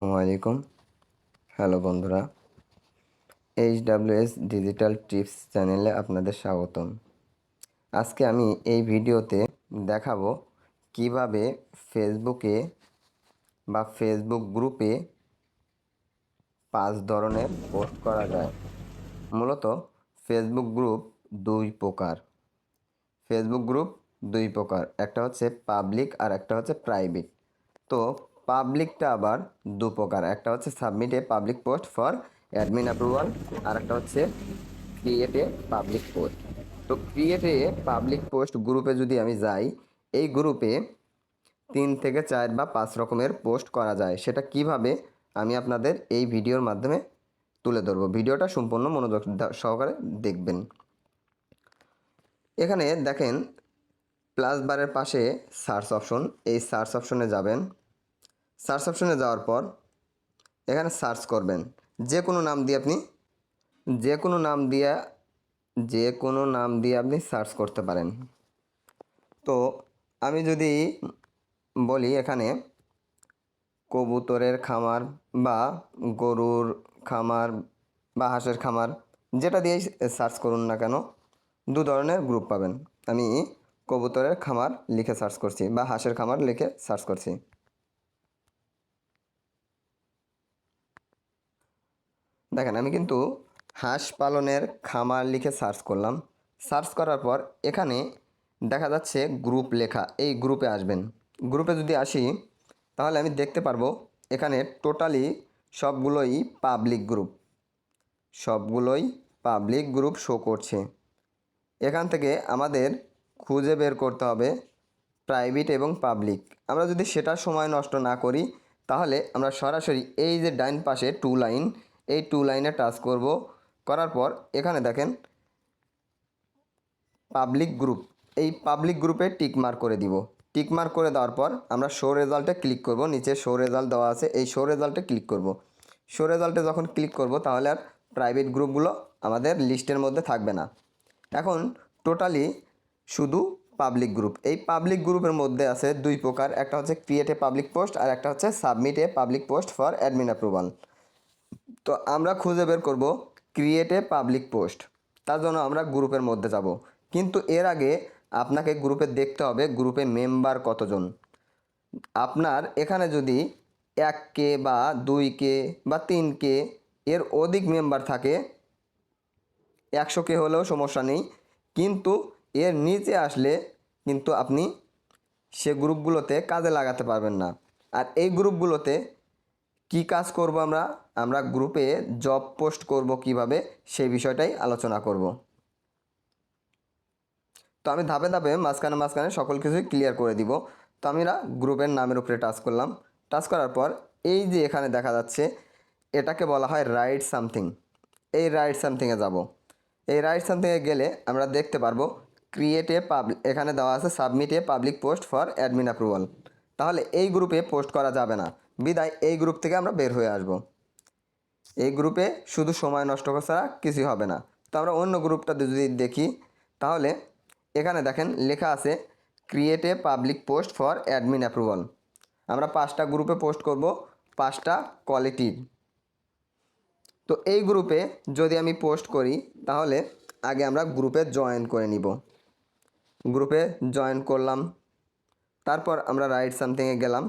আলাইকুম। হ্যালো বন্ধুরা, HWS digital tips চ্যানেলে আপনাদের স্বাগতম। আজকে আমি এই ভিডিওতে দেখাবো কিভাবে ফেসবুকে বা ফেসবুক গ্রুপে 5 ধরনের পোস্ট করা যায়। মূলত ফেসবুক গ্রুপ দুই প্রকার। একটা হচ্ছে পাবলিক আর একটা হচ্ছে প্রাইভেট। তো পাবলিকটা আবার দু প্রকার, একটা হচ্ছে submit a public post for admin approval আর একটা হচ্ছে ক্রিয়েট এ পাবলিক পোস্ট। তো ক্রিয়েট এ পাবলিক পোস্ট গ্রুপে যদি আমি যাই, এই গ্রুপে 3 থেকে 4 বা 5 রকমের পোস্ট করা যায়। সেটা কিভাবে আমি আপনাদের এই ভিডিওর মাধ্যমে তুলে ধরবো। ভিডিওটা সম্পূর্ণ মনোযোগ সহকারে দেখবেন। এখানে দেখেন প্লাস বারের পাশে সার্চ অপশন, এই সার্চ অপশনে যাবেন। সার্চ অপশনে যাওয়ার পর এখানে সার্চ করবেন যে কোনো নাম দিয়ে যে কোনো নাম দিয়ে আপনি সার্চ করতে পারেন। তো আমি যদি বলি এখানে কবুতরের খামার বা গরুর খামার বা হাঁসের খামার, যেটা দিয়েই সার্চ করুন না কেন, দু ধরনের গ্রুপ পাবেন। আমি কবুতরের খামার লিখে সার্চ করছি বা হাঁসের খামার লিখে সার্চ করছি। দেখেন আমি কিন্তু হাঁস পালনের খামার লিখে সার্চ করলাম। সার্চ করার পর এখানে দেখা যাচ্ছে গ্রুপ লেখা, এই গ্রুপে আসবেন। গ্রুপে যদি আসি তাহলে আমি দেখতে পারবো এখানে টোটালি সবগুলোই পাবলিক গ্রুপ শো করছে। এখান থেকে আমাদের খুঁজে বের করতে হবে প্রাইভেট এবং পাবলিক। আমরা যদি সেটা সময় নষ্ট না করি তাহলে আমরা সরাসরি এই যে ডাইন পাশে এই টু লাইনে টাচ করব। করার পর এখানে দেখেন পাবলিক গ্রুপ, এই পাবলিক গ্রুপে টিকমার্ক করে দিব। টিকমার্ক করে দেওয়ার পর আমরা শো রেজাল্টে ক্লিক করব। নিচে শো রেজাল্ট দেওয়া আছে, এই শো রেজাল্টে ক্লিক করব। শো রেজাল্টে যখন ক্লিক করব তাহলে আর প্রাইভেট গ্রুপগুলো আমাদের লিস্টের মধ্যে থাকবে না। এখন টোটালি শুধু পাবলিক গ্রুপ। এই পাবলিক গ্রুপের মধ্যে আছে দুই প্রকার, একটা হচ্ছে ক্রিয়েট এ পাবলিক পোস্ট আর একটা হচ্ছে submit a public post for admin approval. তো আমরা খুঁজে বের করব ক্রিয়েট এ পাবলিক পোস্ট। তার জন্য আমরা গ্রুপের মধ্যে যাব, কিন্তু এর আগে আপনাকে গ্রুপে দেখতে হবে গ্রুপে মেম্বার কতজন। আপনার এখানে যদি 1K বা 2K বা 3K এর অধিক মেম্বার থাকে, 100K হলেও সমস্যা নেই, কিন্তু এর নিচে আসলে কিন্তু আপনি সে গ্রুপগুলোতে কাজে লাগাতে পারবেন না। আর এই গ্রুপগুলোতে কি কাজ করব আমরা গ্রুপে জব পোস্ট করব কিভাবে, সেই বিষয়টাই আলোচনা করব। তো আমি ধাপে ধাপে মাঝখানে সকল কিছুই ক্লিয়ার করে দিব। তো আমরা গ্রুপের নামের উপরে টাচ করলাম। টাচ করার পর এই যে এখানে দেখা যাচ্ছে, এটাকে বলা হয় রাইট সামথিং। এই রাইট সামথিংয়ে যাব। এই রাইট সামথিংয়ে গেলে আমরা দেখতে পারবো ক্রিয়েট এ পাবলিক, এখানে দেওয়া আছে submit a public post for admin approval. তাহলে এই গ্রুপে পোস্ট করা যাবে না, বিদায় এই গ্রুপ থেকে আমরা বের হয়ে আসব। এই গ্রুপে শুধু সময় নষ্ট করা ছাড়া কিছুই হবে না। তো আমরা অন্য গ্রুপটা যদি দেখি তাহলে এখানে দেখেন লেখা আছে create a public post for admin approval. আমরা 5টা গ্রুপে পোস্ট করব, 5টা কোয়ালিটির। তো এই গ্রুপে যদি আমি পোস্ট করি তাহলে আগে আমরা গ্রুপে জয়েন করে নিব। গ্রুপে জয়েন করলাম, তারপর আমরা রাইট সামথিংয়ে গেলাম।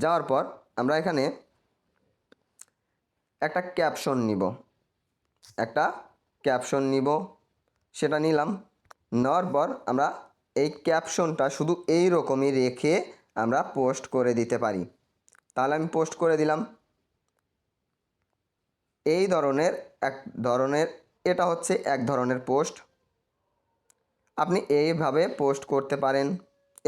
যাওয়ার পর আমরা এখানে একটা ক্যাপশন নিব, সেটা নিলাম। নেওয়ার পর আমরা এই ক্যাপশনটা শুধু এই রকমই রেখে আমরা পোস্ট করে দিতে পারি। তাহলে আমি পোস্ট করে দিলাম। এই ধরনের এটা হচ্ছে এক ধরনের পোস্ট, আপনি এইভাবে পোস্ট করতে পারেন।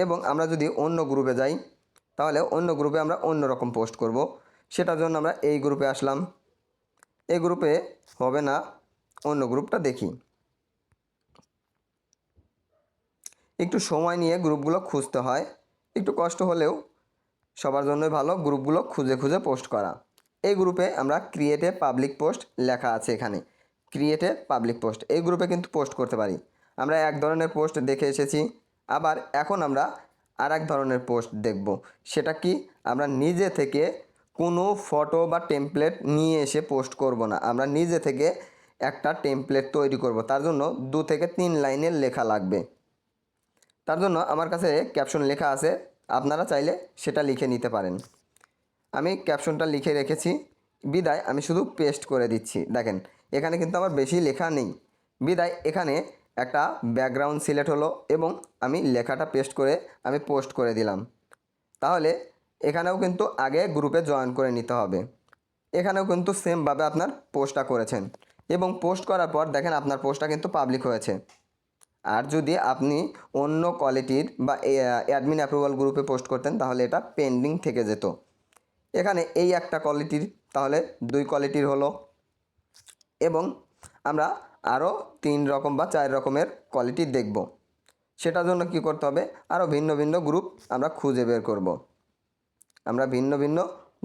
এবং আমরা যদি অন্য গ্রুপে যাই তাহলে অন্য গ্রুপে আমরা অন্য রকম পোস্ট করব। সেটার জন্য আমরা এই গ্রুপে আসলাম। এই গ্রুপে হবে না, অন্য গ্রুপটা দেখি। একটু সময় নিয়ে গ্রুপগুলো খুঁজতে হয়, একটু কষ্ট হলেও সবার জন্যই ভালো গ্রুপগুলো খুঁজে খুঁজে পোস্ট করা। এই গ্রুপে আমরা ক্রিয়েট এ পাবলিক পোস্ট লেখা আছে, এখানে ক্রিয়েট এ পাবলিক পোস্ট, এই গ্রুপে কিন্তু পোস্ট করতে পারি। আমরা এক ধরনের পোস্ট দেখে এসেছি, আবার এখন আমরা আর এক ধরনের পোস্ট দেখব। সেটা কি, আমরা নিজে থেকে কোনো ফটো বা টেমপ্লেট নিয়ে এসে পোস্ট করব না, আমরা নিজে থেকে একটা টেমপ্লেট তৈরি করব। তার জন্য 2 থেকে 3 লাইনের লেখা লাগবে। তার জন্য আমার কাছে ক্যাপশন লেখা আছে, আপনারা চাইলে সেটা লিখে নিতে পারেন। আমি ক্যাপশনটা লিখে রেখেছি বিদায় আমি শুধু পেস্ট করে দিচ্ছি। দেখেন এখানে কিন্তু আমার বেশি লেখা নেই, বিদায় এখানে একটা ব্যাকগ্রাউন্ড সিলেক্ট হলো এবং আমি লেখাটা পেস্ট করে আমি পোস্ট করে দিলাম। তাহলে এখানেও কিন্তু আগে গ্রুপে জয়েন করে নিতে হবে। এখানেও কিন্তু সেমভাবে আপনার পোস্টটা করেছেন এবং পোস্ট করার পর দেখেন আপনার পোস্টটা কিন্তু পাবলিক হয়েছে। আর যদি আপনি অন্য কোয়ালিটির বা অ্যাডমিন অ্যাপ্রুভাল গ্রুপে পোস্ট করতেন তাহলে এটা পেন্ডিং থেকে যেত। এখানে এই একটা কোয়ালিটির, তাহলে 2 কোয়ালিটির হলো এবং আমরা আরও 3 রকম বা 4 রকমের কোয়ালিটি দেখব। সেটার জন্য কি করতে হবে, আরও ভিন্ন ভিন্ন গ্রুপ আমরা খুঁজে বের করব। আমরা ভিন্ন ভিন্ন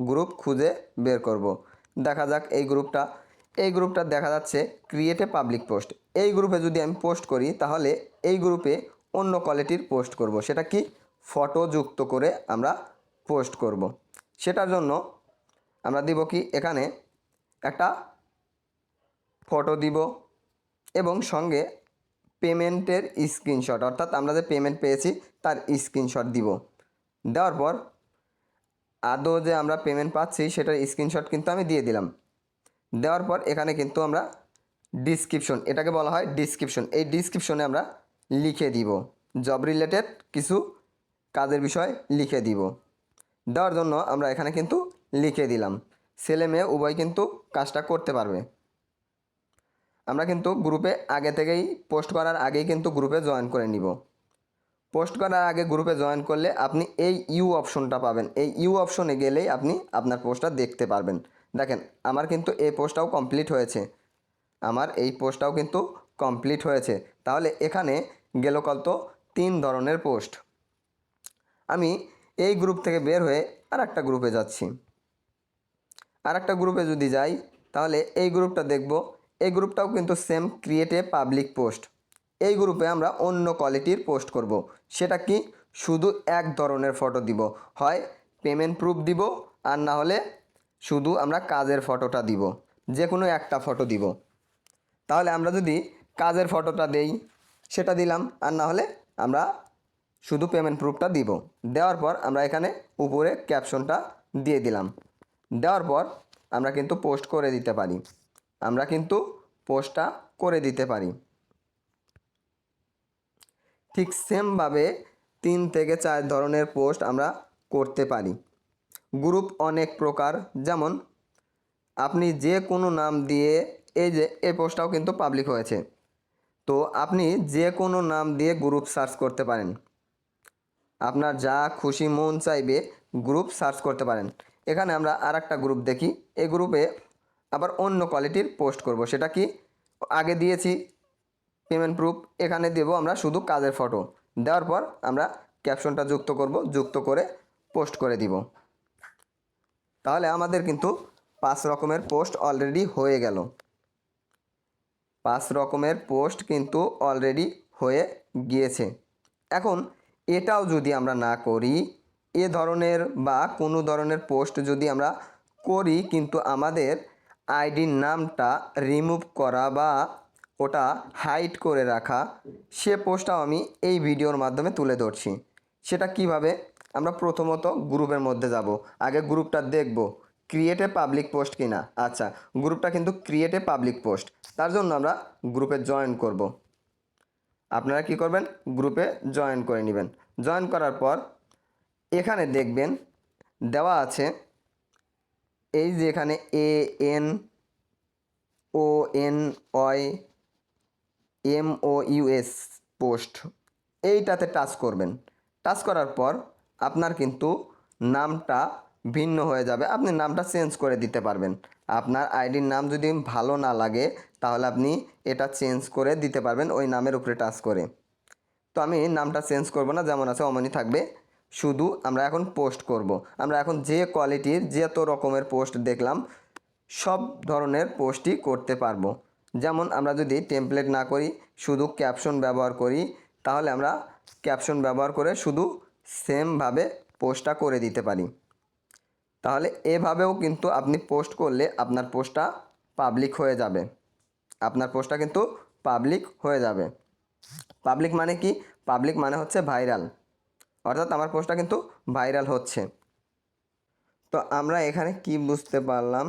গ্রুপ খুঁজে বের করব। দেখা যাক এই গ্রুপটা দেখা যাচ্ছে ক্রিয়েট এ পাবলিক পোস্ট। এই গ্রুপে যদি আমি পোস্ট করি তাহলে এই গ্রুপে অন্য কোয়ালিটির পোস্ট করব। সেটা কি, ফটো যুক্ত করে আমরা পোস্ট করব। সেটার জন্য আমরা দিব কি, এখানে একটা ফটো দিব এবং সঙ্গে পেমেন্টের স্ক্রিনশট, অর্থাৎ আমরা যে পেমেন্ট পেয়েছি তার স্ক্রিনশট দিব। দেওয়ার পর আদৌ যে আমরা পেমেন্ট পাচ্ছি সেটার স্ক্রিনশট কিন্তু আমি দিয়ে দিলাম। দেওয়ার পর এখানে কিন্তু আমরা ডিসক্রিপশন, এটাকে বলা হয় ডিসক্রিপশন, এই ডিসক্রিপশনে আমরা লিখে দিব জব রিলেটেড কিছু কাজের বিষয় লিখে দিব। দেওয়ার জন্য আমরা এখানে কিন্তু লিখে দিলাম, ছেলে মেয়ে উভয় কিন্তু কাজটা করতে পারবে। আমরা কিন্তু গ্রুপে আগে থেকেই পোস্ট করার আগেই কিন্তু গ্রুপে জয়েন করে নিব। পোস্ট করার আগে গ্রুপে জয়েন করলে আপনি এই ইউ অপশনটা পাবেন। এই ইউ অপশনে গেলেই আপনি আপনার পোস্টটা দেখতে পারবেন। দেখেন আমার কিন্তু এই পোস্টটাও কমপ্লিট হয়েছে, তাহলে এখানে গেল কত, 3 ধরনের পোস্ট। আমি এই গ্রুপ থেকে বের হয়ে আর একটা গ্রুপে যাচ্ছি। আর একটা গ্রুপে যদি যাই তাহলে এই গ্রুপটা দেখব। এই গ্রুপটাও কিন্তু same, create a public post. এই গ্রুপে আমরা অন্য কোয়ালিটির পোস্ট করব। সেটা কি, শুধু এক ধরনের ফটো দিব, হয় পেমেন্ট প্রুফ দিব আর না হলে শুধু আমরা কাজের ফটোটা দিব, যে কোনো একটা ফটো দিব। তাহলে আমরা যদি কাজের ফটোটা দেই সেটা দিলাম, আর না হলে আমরা শুধু পেমেন্ট প্রুফটা দিব। দেওয়ার পর আমরা এখানে উপরে ক্যাপশনটা দিয়ে দিলাম। দেওয়ার পর আমরা কিন্তু পোস্টটা করে দিতে পারি। ঠিক সেমভাবে 3 থেকে 4 ধরনের পোস্ট আমরা করতে পারি। গ্রুপ অনেক প্রকার, যেমন আপনি যে কোনো নাম দিয়ে, এই পোস্টটাও কিন্তু পাবলিক হয়েছে, তো আপনি যে কোনো নাম দিয়ে গ্রুপ সার্চ করতে পারেন। আপনার যা খুশি মন চাইবে গ্রুপ সার্চ করতে পারেন। এখানে আমরা আর একটা গ্রুপ দেখি, এই গ্রুপে আবার অন্য কোয়ালিটির পোস্ট করব। সেটা কি, আগে দিয়েছি পেমেন্ট প্রুফ, এখানে দেব আমরা শুধু কাজের ফটো। দেওয়ার পর আমরা ক্যাপশনটা যুক্ত করে পোস্ট করে দিব। তাহলে আমাদের কিন্তু 5 রকমের পোস্ট অলরেডি হয়ে গেল। 5 রকমের পোস্ট কিন্তু অলরেডি হয়ে গিয়েছে। এখন এটাও যদি আমরা না করি, এ ধরনের বা কোনো ধরনের পোস্ট যদি আমরা করি কিন্তু আমাদের আইডির নামটা রিমুভ করা বা ওটা হাইড করে রাখা, সে পোস্টটাও আমি এই ভিডিওর মাধ্যমে তুলে ধরছি। সেটা কিভাবে, আমরা প্রথমত গ্রুপের মধ্যে যাব, আগে গ্রুপটা দেখব ক্রিয়েট এ পাবলিক পোস্ট কিনা। আচ্ছা, গ্রুপটা কিন্তু ক্রিয়েট এ পাবলিক পোস্ট, তার জন্য আমরা গ্রুপে জয়েন করব। আপনারা কি করবেন, গ্রুপে জয়েন করে নেবেন। জয়েন করার পর এখানে দেখবেন দেওয়া আছে এই যে এখানে ANONYMOUS পোস্ট, এইটাতে টাচ করবেন। টাচ করার পর আপনার কিন্তু নামটা ভিন্ন হয়ে যাবে, আপনি নামটা চেঞ্জ করে দিতে পারবেন। আপনার আইডির নাম যদি ভালো না লাগে তাহলে আপনি এটা চেঞ্জ করে দিতে পারবেন ওই নামের উপরে টাচ করে। তো আমি নামটা চেঞ্জ করব না, যেমন আছে অমনই থাকবে। শুধু আমরা এখন পোস্ট করব। আমরা এখন যে কোয়ালিটির যত রকমের পোস্ট দেখলাম সব ধরনের পোস্টই করতে পারবো। যেমন আমরা যদি টেমপ্লেট না করি, শুধু ক্যাপশন ব্যবহার করি, তাহলে আমরা ক্যাপশন ব্যবহার করে শুধু সেমভাবে পোস্টটা করে দিতে পারি। তাহলে এভাবেও কিন্তু আপনি পোস্ট করলে আপনার পোস্টটা পাবলিক হয়ে যাবে। আপনার পোস্টটা কিন্তু পাবলিক হয়ে যাবে। পাবলিক মানে কি? পাবলিক মানে হচ্ছে ভাইরাল, অর্থাৎ আমার পোস্টটা কিন্তু ভাইরাল হচ্ছে। তো আমরা এখানে কি বুঝতে পারলাম?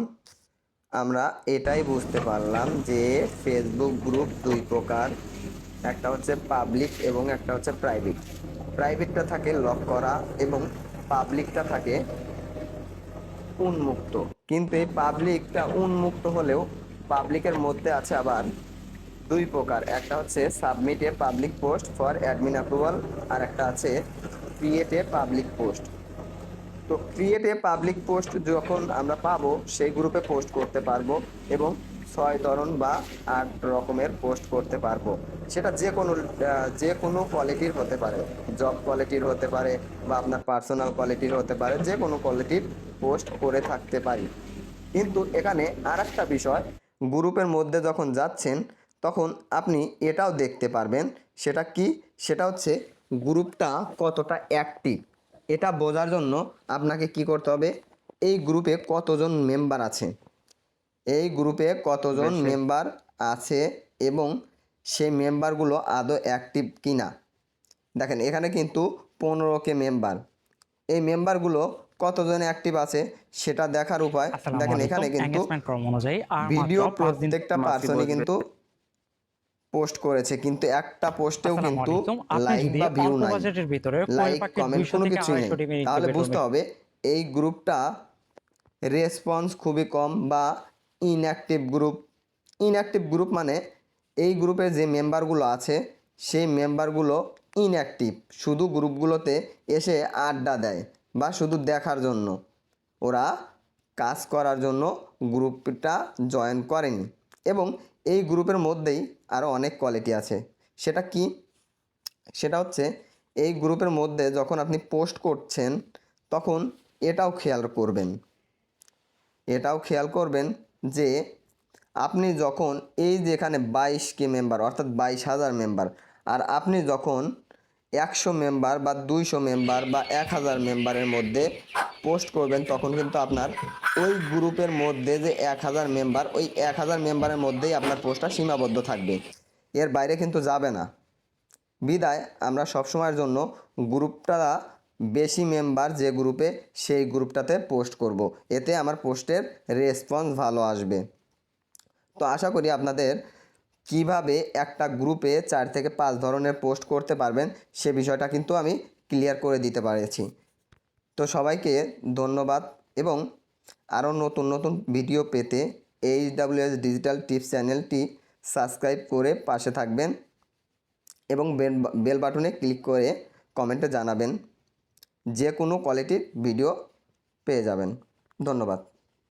আমরা এটাই বুঝতে পারলাম যে ফেসবুক গ্রুপ দুই প্রকার, একটা হচ্ছে পাবলিক এবং একটা হচ্ছে প্রাইভেট। প্রাইভেটটা থাকে লক করা এবং পাবলিকটা থাকে উন্মুক্ত। কিন্তু এই পাবলিকটা উন্মুক্ত হলেও পাবলিকের মধ্যে আছে আবার দুই প্রকার, একটা হচ্ছে submit a public post for admin approval, আর একটা আছে ক্রিয়েট এ পাবলিক পোস্ট। তো ক্রিয়েট এ পাবলিক পোস্ট যখন আমরা পাবো সেই গ্রুপে পোস্ট করতে পারবো এবং 6 ধরন বা 8 রকমের পোস্ট করতে পারবো। সেটা যে কোনো কোয়ালিটির হতে পারে, জব কোয়ালিটির হতে পারে বা আপনার পার্সোনাল কোয়ালিটির হতে পারে, যে কোনো কোয়ালিটির পোস্ট করে থাকতে পারি। কিন্তু এখানে আর একটা বিষয়, গ্রুপের মধ্যে যখন যাচ্ছেন তখন আপনি এটাও দেখতে পারবেন। সেটা কি? সেটা হচ্ছে গ্রুপটা কতটা অ্যাক্টিভ। এটা বোঝার জন্য আপনাকে কি করতে হবে? এই গ্রুপে কতজন মেম্বার আছে, এই গ্রুপে কতজন বেশি। মেম্বার আছে এবং সেই মেম্বারগুলো আদৌ অ্যাক্টিভ কিনা। দেখেন এখানে কিন্তু 15কে মেম্বার। এই মেম্বারগুলো কতজন অ্যাক্টিভ আছে সেটা দেখার উপায় আসসালামু দেখেন, আলাইকুম। এখানে কিন্তু এঙ্গেজমেন্ট ক্রম অনুযায়ী আর মাত্র ভিডিও 5 দিন প্রত্যেকটা মাসি পার্সনই বসবে। কিন্তু পোস্ট করেছে, কিন্তু একটা পোস্টেও আসসালামু কিন্তু আলাইকুম। আপনি লাইক যদি বা ভিউ অল্প নাই, বাজেটের ভিতরে কোয়েল লাইক পাখির কমেন্ট 200 কোনো থেকে কিছুই নেই। 250 ডিম তাহলে ইনকিউবেটর বুঝতে হবে এই গ্রুপটা রেসপন্স খুবই কম বা ইনঅ্যাক্টিভ গ্রুপ। ইনঅ্যাক্টিভ গ্রুপ মানে এই গ্রুপে যে মেম্বারগুলো আছে সেই মেম্বারগুলো ইনঅ্যাক্টিভ, শুধু গ্রুপগুলোতে এসে আড্ডা দেয় বা শুধু দেখার জন্য, ওরা কাজ করার জন্য গ্রুপটা জয়েন করেনি। এবং এই গ্রুপের মধ্যেই আরও অনেক কোয়ালিটি আছে। সেটা কি? সেটা হচ্ছে এই গ্রুপের মধ্যে যখন আপনি পোস্ট করছেন তখন এটাও খেয়াল করবেন, এটাও খেয়াল করবেন যে আপনি যখন এই যে এখানে 22কে মেম্বার অর্থাৎ 22,000 মেম্বার, আর আপনি যখন 100 মেম্বার বা 200 মেম্বার বা 1000 মেম্বারের মধ্যে পোস্ট করবেন তখন কিন্তু আপনার ওই গ্রুপের মধ্যে যে 1000 মেম্বার, ওই 1000 মেম্বারের মধ্যেই আপনার পোস্টটা সীমাবদ্ধ থাকবে, এর বাইরে কিন্তু যাবে না। বিদায় আমরা সবসময়ের জন্য গ্রুপটা বেশি মেম্বার যে গ্রুপে সেই গ্রুপটাতে পোস্ট করব, এতে আমার পোস্টের রেসপন্স ভালো আসবে। তো আশা করি আপনাদের কিভাবে একটা গ্রুপে 4 থেকে 5 ধরনের পোস্ট করতে পারবেন সে বিষয়টা কিন্তু আমি ক্লিয়ার করে দিতে পেরেছি। তো সবাইকে ধন্যবাদ এবং আরও নতুন নতুন ভিডিও পেতে HWS ডিজিটাল টিপস চ্যানেলটি সাবস্ক্রাইব করে পাশে থাকবেন এবং বেল বাটনে ক্লিক করে কমেন্টে জানাবেন, যে কোনো কোয়ালিটির ভিডিও পেয়ে যাবেন। ধন্যবাদ।